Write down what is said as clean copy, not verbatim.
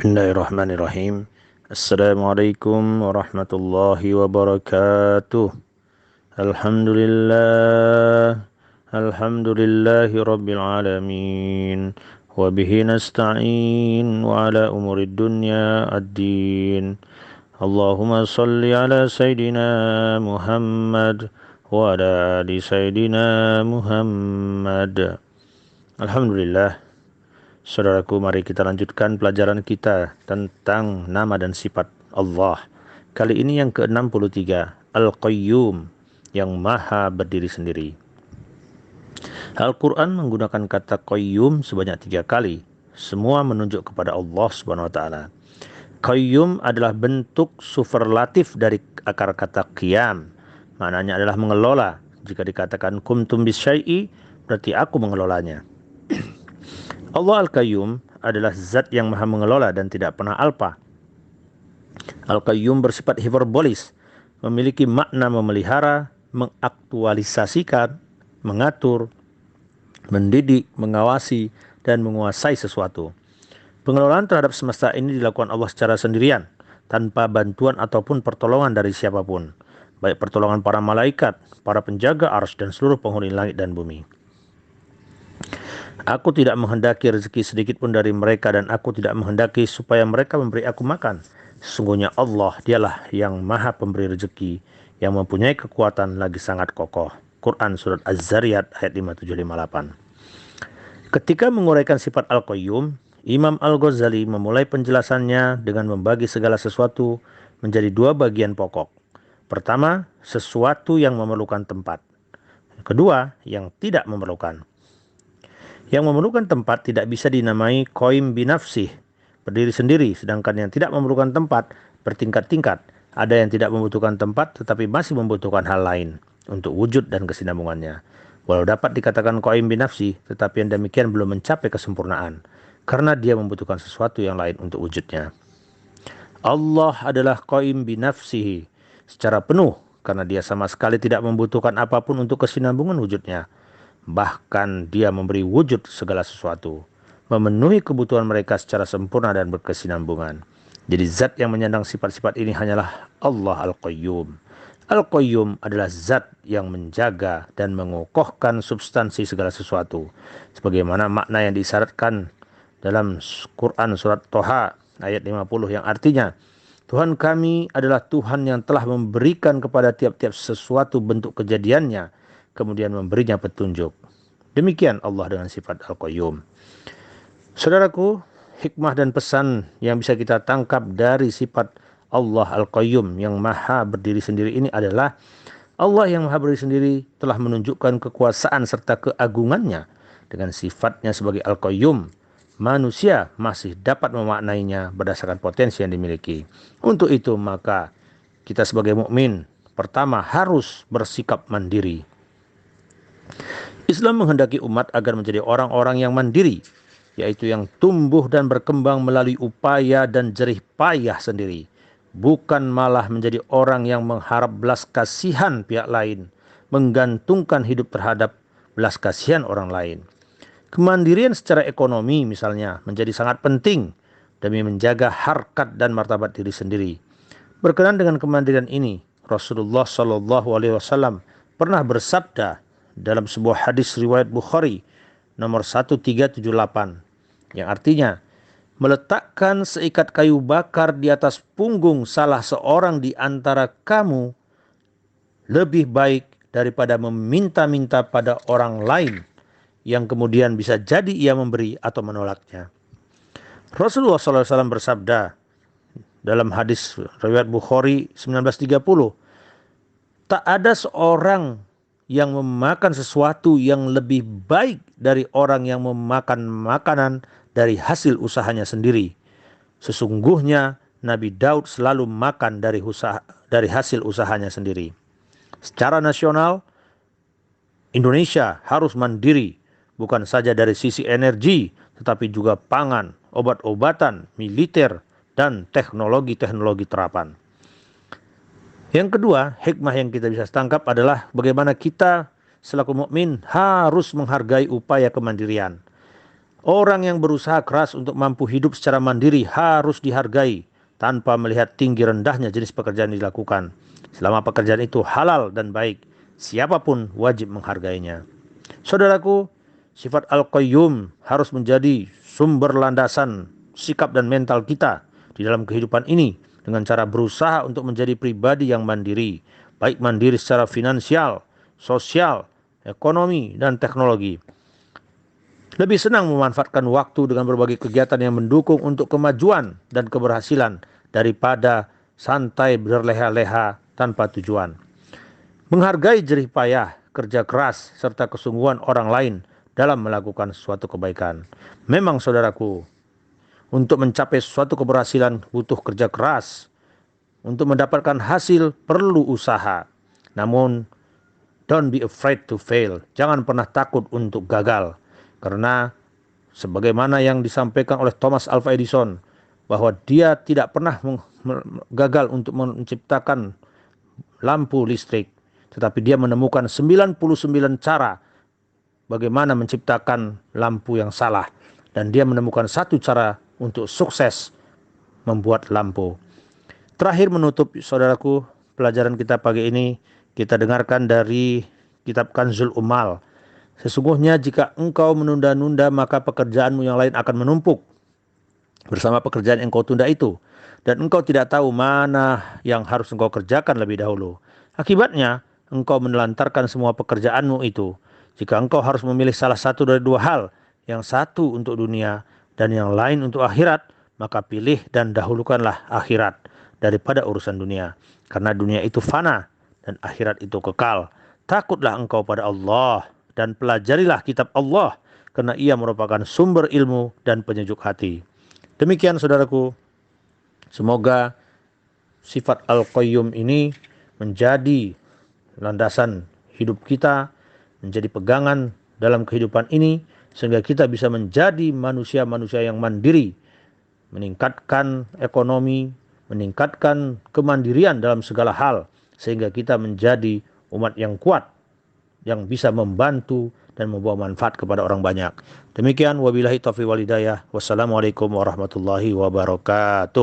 Bismillahirrahmanirrahim. Assalamualaikum warahmatullahi wabarakatuh. Alhamdulillah. Alhamdulillahi rabbil alamin. Wa bihi nasta'in wa ala umurid dunya ad-din. Allahumma salli ala Sayyidina Muhammad wa ala ali Sayyidina Muhammad. Alhamdulillah. Saudaraku, mari kita lanjutkan pelajaran kita tentang nama dan sifat Allah. Kali ini yang ke-63, Al-Qayyum, yang maha berdiri sendiri. Al-Quran menggunakan kata Qayyum sebanyak 3 kali. Semua menunjuk kepada Allah Subhanahu wa Ta'ala. Qayyum adalah bentuk superlatif dari akar kata qiyam. Maknanya adalah mengelola. Jika dikatakan kumtum bisyai'i, berarti aku mengelolanya. Allah Al-Qayyum adalah zat yang maha mengelola dan tidak pernah alpa. Al-Qayyum bersifat hiperbolis, memiliki makna memelihara, mengaktualisasikan, mengatur, mendidik, mengawasi, dan menguasai sesuatu. Pengelolaan terhadap semesta ini dilakukan Allah secara sendirian, tanpa bantuan ataupun pertolongan dari siapapun, baik pertolongan para malaikat, para penjaga arsy, dan seluruh penghuni langit dan bumi. Aku tidak menghendaki rezeki sedikit pun dari mereka, dan aku tidak menghendaki supaya mereka memberi aku makan. Sesungguhnya Allah, dialah yang maha pemberi rezeki, yang mempunyai kekuatan lagi sangat kokoh. Quran Surat Az-Zariyat ayat 5758. Ketika menguraikan sifat Al-Qayyum, Imam Al-Ghazali memulai penjelasannya dengan membagi segala sesuatu menjadi 2 bagian pokok. Pertama, sesuatu yang memerlukan tempat. Kedua, yang tidak memerlukan. Yang memerlukan tempat tidak bisa dinamai qaim binafsih, berdiri sendiri, sedangkan yang tidak memerlukan tempat bertingkat-tingkat. Ada yang tidak membutuhkan tempat tetapi masih membutuhkan hal lain untuk wujud dan kesinambungannya. Walau dapat dikatakan qaim binafsih, tetapi yang demikian belum mencapai kesempurnaan, karena dia membutuhkan sesuatu yang lain untuk wujudnya. Allah adalah qaim binafsihi secara penuh, karena dia sama sekali tidak membutuhkan apapun untuk kesinambungan wujudnya. Bahkan dia memberi wujud segala sesuatu, memenuhi kebutuhan mereka secara sempurna dan berkesinambungan. Jadi zat yang menyandang sifat-sifat ini hanyalah Allah Al-Qayyum. Al-Qayyum adalah zat yang menjaga dan mengokohkan substansi segala sesuatu, sebagaimana makna yang disyaratkan dalam Quran Surat Toha ayat 50 yang artinya, Tuhan kami adalah Tuhan yang telah memberikan kepada tiap-tiap sesuatu bentuk kejadiannya, kemudian memberinya petunjuk. Demikian Allah dengan sifat Al-Qayyum. Saudaraku, hikmah dan pesan yang bisa kita tangkap dari sifat Allah Al-Qayyum yang maha berdiri sendiri ini adalah Allah yang maha berdiri sendiri telah menunjukkan kekuasaan serta keagungannya. Dengan sifatnya sebagai Al-Qayyum, manusia masih dapat memaknainya berdasarkan potensi yang dimiliki. Untuk itu maka kita sebagai mukmin pertama harus bersikap mandiri. Islam menghendaki umat agar menjadi orang-orang yang mandiri, yaitu yang tumbuh dan berkembang melalui upaya dan jerih payah sendiri, bukan malah menjadi orang yang mengharap belas kasihan pihak lain, menggantungkan hidup terhadap belas kasihan orang lain. Kemandirian secara ekonomi misalnya menjadi sangat penting demi menjaga harkat dan martabat diri sendiri. Berkenaan dengan kemandirian ini, Rasulullah SAW pernah bersabda dalam sebuah hadis riwayat Bukhari nomor 1378 yang artinya, meletakkan seikat kayu bakar di atas punggung salah seorang di antara kamu lebih baik daripada meminta-minta pada orang lain yang kemudian bisa jadi ia memberi atau menolaknya. Rasulullah SAW bersabda dalam hadis riwayat Bukhari 1930, tak ada seorang yang memakan sesuatu yang lebih baik dari orang yang memakan makanan dari hasil usahanya sendiri. Sesungguhnya Nabi Daud selalu makan dari hasil usahanya sendiri. Secara nasional, Indonesia harus mandiri, bukan saja dari sisi energi, tetapi juga pangan, obat-obatan, militer, dan teknologi-teknologi terapan. Yang kedua, hikmah yang kita bisa tangkap adalah bagaimana kita selaku mukmin harus menghargai upaya kemandirian. Orang yang berusaha keras untuk mampu hidup secara mandiri harus dihargai tanpa melihat tinggi rendahnya jenis pekerjaan yang dilakukan. Selama pekerjaan itu halal dan baik, siapapun wajib menghargainya. Saudaraku, sifat Al-Qayyum harus menjadi sumber landasan sikap dan mental kita di dalam kehidupan ini dengan cara berusaha untuk menjadi pribadi yang mandiri, baik mandiri secara finansial, sosial, ekonomi, dan teknologi. Lebih senang memanfaatkan waktu dengan berbagai kegiatan yang mendukung untuk kemajuan dan keberhasilan daripada santai berleha-leha tanpa tujuan. Menghargai jerih payah, kerja keras, serta kesungguhan orang lain dalam melakukan suatu kebaikan. Memang saudaraku, untuk mencapai suatu keberhasilan butuh kerja keras. Untuk mendapatkan hasil perlu usaha. Namun, don't be afraid to fail. Jangan pernah takut untuk gagal. Karena sebagaimana yang disampaikan oleh Thomas Alva Edison, bahwa dia tidak pernah gagal untuk menciptakan lampu listrik, tetapi dia menemukan 99 cara bagaimana menciptakan lampu yang salah. Dan dia menemukan satu cara untuk sukses membuat lampu. Terakhir menutup saudaraku pelajaran kita pagi ini, kita dengarkan dari kitab Kanzul Ummal. Sesungguhnya jika engkau menunda-nunda maka pekerjaanmu yang lain akan menumpuk bersama pekerjaan yang kau tunda itu. Dan engkau tidak tahu mana yang harus engkau kerjakan lebih dahulu. Akibatnya engkau menelantarkan semua pekerjaanmu itu. Jika engkau harus memilih salah satu dari dua hal, yang satu untuk dunia dan yang lain untuk akhirat, maka pilih dan dahulukanlah akhirat daripada urusan dunia. Karena dunia itu fana dan akhirat itu kekal. Takutlah engkau pada Allah dan pelajarilah kitab Allah, karena ia merupakan sumber ilmu dan penyejuk hati. Demikian saudaraku, semoga sifat Al-Qayyum ini menjadi landasan hidup kita, menjadi pegangan dalam kehidupan ini, sehingga kita bisa menjadi manusia-manusia yang mandiri, meningkatkan ekonomi, meningkatkan kemandirian dalam segala hal, sehingga kita menjadi umat yang kuat, yang bisa membantu dan membawa manfaat kepada orang banyak. Demikian, wabillahi taufiq wal hidayah. Wassalamualaikum warahmatullahi wabarakatuh.